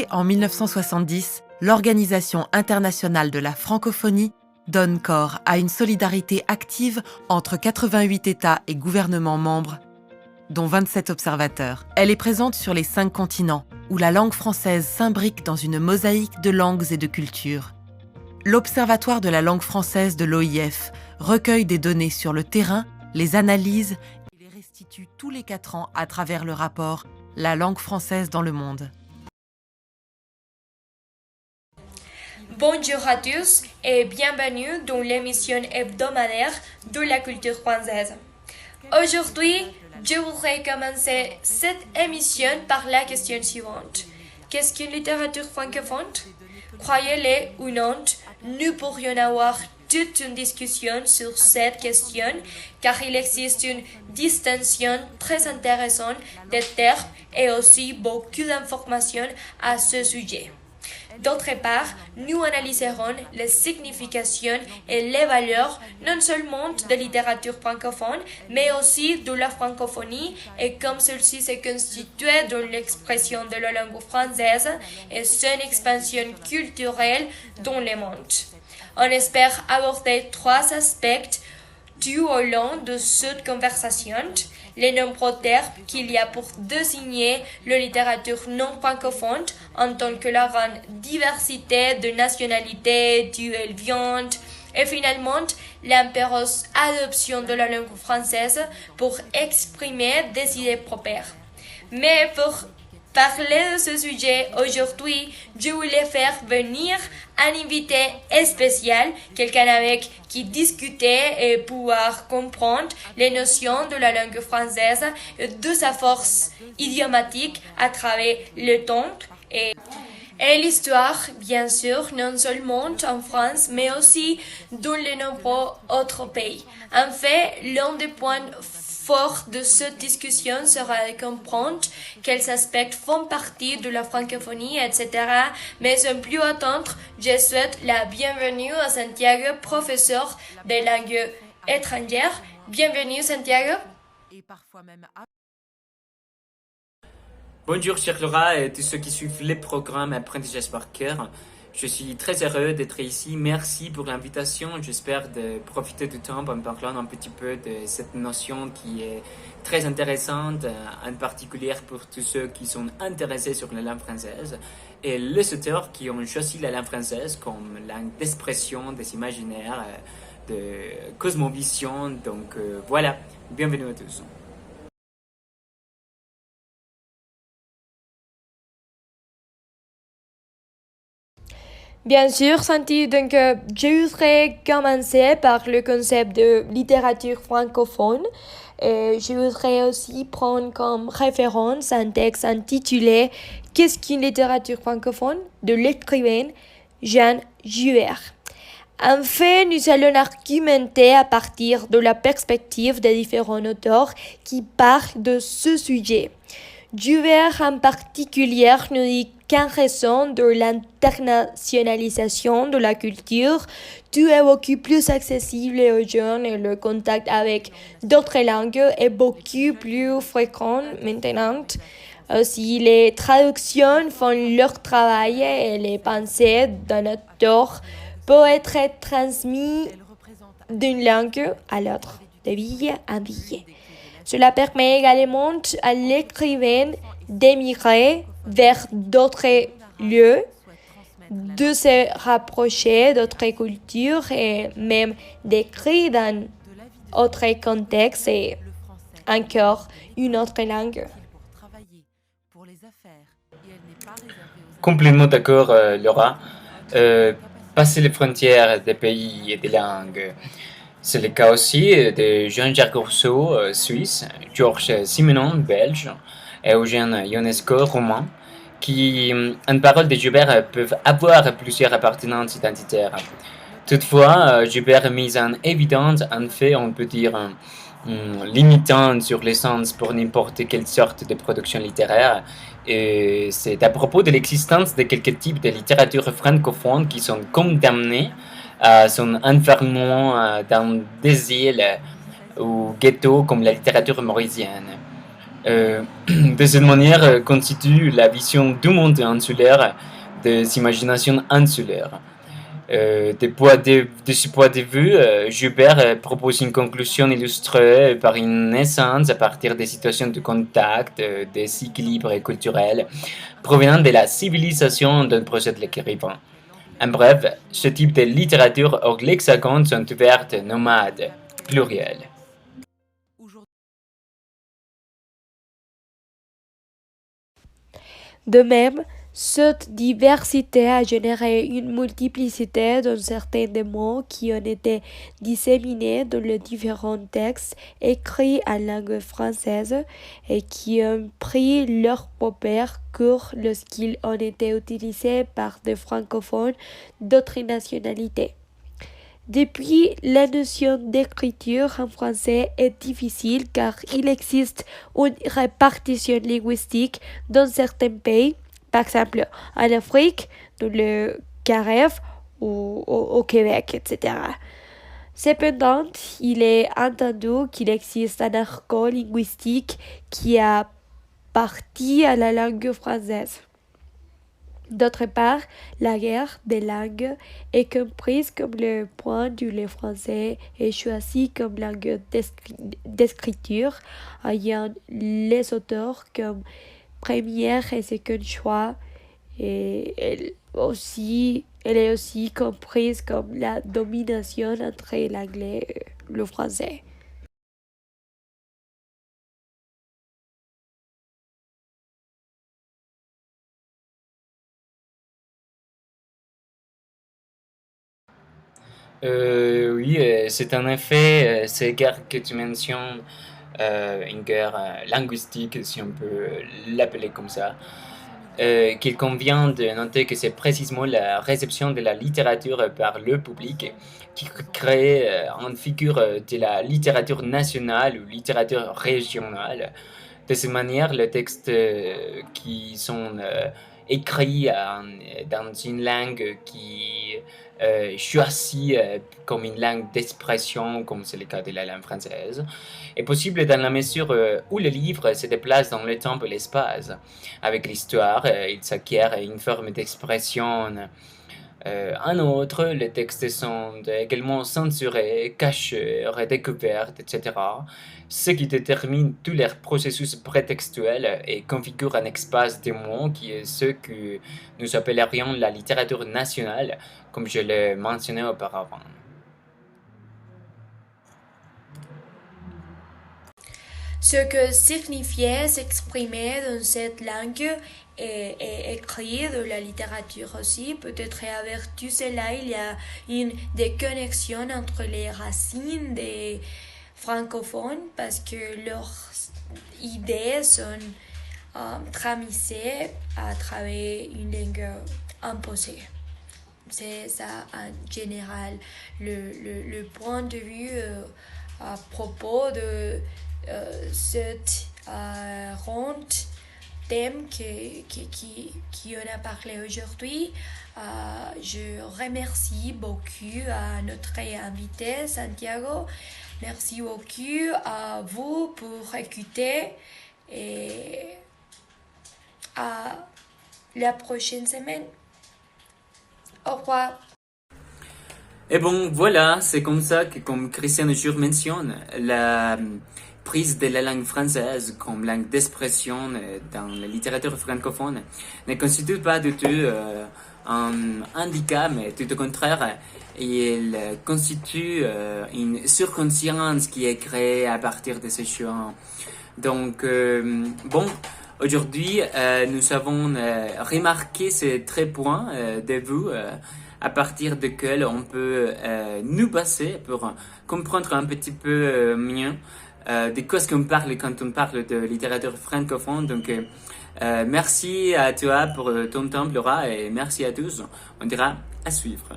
Créée en 1970, l'Organisation internationale de la francophonie donne corps à une solidarité active entre 88 États et gouvernements membres, dont 27 observateurs. Elle est présente sur les 5 continents, où la langue française s'imbrique dans une mosaïque de langues et de cultures. L'Observatoire de la langue française de l'OIF recueille des données sur le terrain, les analyse et les restitue tous les 4 ans à travers le rapport « La langue française dans le monde ». Bonjour à tous et bienvenue dans l'émission hebdomadaire de la culture française. Aujourd'hui, je voudrais commencer cette émission par la question suivante. Qu'est-ce qu'une littérature francophone? Croyez-le ou non, nous pourrions avoir toute une discussion sur cette question car il existe une distinction très intéressante des termes et aussi beaucoup d'informations à ce sujet. D'autre part, nous analyserons les significations et les valeurs non seulement de la littérature francophone, mais aussi de la francophonie et comme celle-ci se constitue dans l'expression de la langue française et son expansion culturelle dans le monde. On espère aborder 3 aspects tout au long de cette conversation. Les nombreux termes qu'il y a pour désigner la littérature non francophone en tant que la grande diversité de nationalités d'où elle vient et finalement l'impérieuse adoption de la langue française pour exprimer des idées propres. Mais pour parler de ce sujet aujourd'hui, je voulais faire venir un invité spécial, quelqu'un avec qui discuter et pouvoir comprendre les notions de la langue française et de sa force idiomatique à travers le temps et l'histoire, bien sûr, non seulement en France, mais aussi dans les nombreux autres pays. En fait, l'un des points forts de cette discussion sera de comprendre quels aspects font partie de la francophonie, etc. Mais sans plus attendre, je souhaite la bienvenue à Santiago, professeur des langues étrangères. Bienvenue, Santiago. Bonjour chère Laura et tous ceux qui suivent les programmes Apprentissage par cœur. Je suis très heureux d'être ici. Merci pour l'invitation. J'espère de profiter du temps en parlant un petit peu de cette notion qui est très intéressante, en particulier pour tous ceux qui sont intéressés sur la langue française et les auteurs qui ont choisi la langue française comme langue d'expression, des imaginaires, de cosmovision. Donc voilà, bienvenue à tous. Bien sûr, Santi, donc je voudrais commencer par le concept de littérature francophone. Et je voudrais aussi prendre comme référence un texte intitulé Qu'est-ce qu'une littérature francophone de l'écrivain Jean Jouert. En fait, nous allons argumenter à partir de la perspective des différents auteurs qui parlent de ce sujet. Jouert en particulier nous dit qu'en raison de l'internationalisation de la culture, tout est beaucoup plus accessible aux jeunes et le contact avec d'autres langues est beaucoup plus fréquent maintenant. Aussi, les traductions font leur travail et les pensées d'un auteur peuvent être transmises d'une langue à l'autre, de billet en billet. Cela permet également à l'écrivain d'émigrer vers d'autres lieux, de se rapprocher d'autres cultures et même d'écrire dans d'autres contextes et encore une autre langue. Complètement d'accord, Laura. Passer les frontières des pays et des langues. C'est le cas aussi de Jean-Jacques Rousseau, suisse, Georges Simenon, belge, et Eugène Ionesco, roman, qui, en parole de Joubert, peuvent avoir plusieurs appartenances identitaires. Toutefois, Joubert mise en évidence un fait, on peut dire, limitant sur l'essence pour n'importe quelle sorte de production littéraire. Et c'est à propos de l'existence de quelques types de littérature francophone qui sont condamnés à son enfermement dans des îles ou ghettos comme la littérature mauricienne. De cette manière, constitue la vision du monde insulaire des imaginations insulaires. De ce point de vue, Joubert propose une conclusion illustrée par une naissance à partir des situations de contact, des équilibres culturels provenant de la civilisation d'un projet de l'écrivain. En bref, ce type de littérature hors l'hexagone sont ouvertes, nomades, plurielles. De même, cette diversité a généré une multiplicité d'un certain de mots qui ont été disséminés dans les différents textes écrits en langue française et qui ont pris leur propre cours lorsqu'ils ont été utilisés par des francophones d'autres nationalités. Depuis, la notion d'écriture en français est difficile car il existe une répartition linguistique dans certains pays, par exemple en Afrique, dans le Caraïbes ou au Québec, etc. Cependant, il est entendu qu'il existe un argot linguistique qui a partie à la langue française. D'autre part, la guerre des langues est comprise comme le point du le français est choisi comme langue d'écriture, ayant les auteurs comme premier et second choix, et elle est aussi comprise comme la domination entre l'anglais et le français. Oui, c'est en effet ces guerres que tu mentionnes, une guerre linguistique, si on peut l'appeler comme ça, qu'il convient de noter que c'est précisément la réception de la littérature par le public qui crée une figure de la littérature nationale ou littérature régionale. De cette manière, les textes qui sont écrits dans une langue qui choisie comme une langue d'expression, comme c'est le cas de la langue française, est possible dans la mesure où le livre se déplace dans le temps et l'espace. Avec l'histoire, il s'acquiert une forme d'expression. En outre, les textes sont également censurés, cachés, redécouverts, etc., ce qui détermine tout leur processus prétextuel et configure un espace de mots qui est ce que nous appellerions la littérature nationale, comme je l'ai mentionné auparavant. Ce que signifiait s'exprimer dans cette langue et écrire de la littérature aussi. Peut-être avec tout cela, il y a une déconnexion entre les racines des francophones parce que leurs idées sont transmises à travers une langue imposée. C'est ça en général le point de vue à propos de cette ronde thème qui on a parlé aujourd'hui. Je remercie beaucoup à notre invité Santiago. Merci beaucoup à vous pour écouter et à la prochaine semaine. Au revoir. Et bon, voilà, c'est comme ça que, comme Christian Jure mentionne, la prise de la langue française comme langue d'expression dans la littérature francophone ne constitue pas du tout un handicap, mais tout au contraire, il constitue une surconscience qui est créée à partir de ces choix. Donc, bon, aujourd'hui, nous avons remarqué ces traits points de vous à partir desquels on peut nous passer pour comprendre un petit peu mieux de quoi est-ce qu'on parle quand on parle de littérature francophone. Donc, merci à toi pour ton temps, Laura, et merci à tous. On dira à suivre.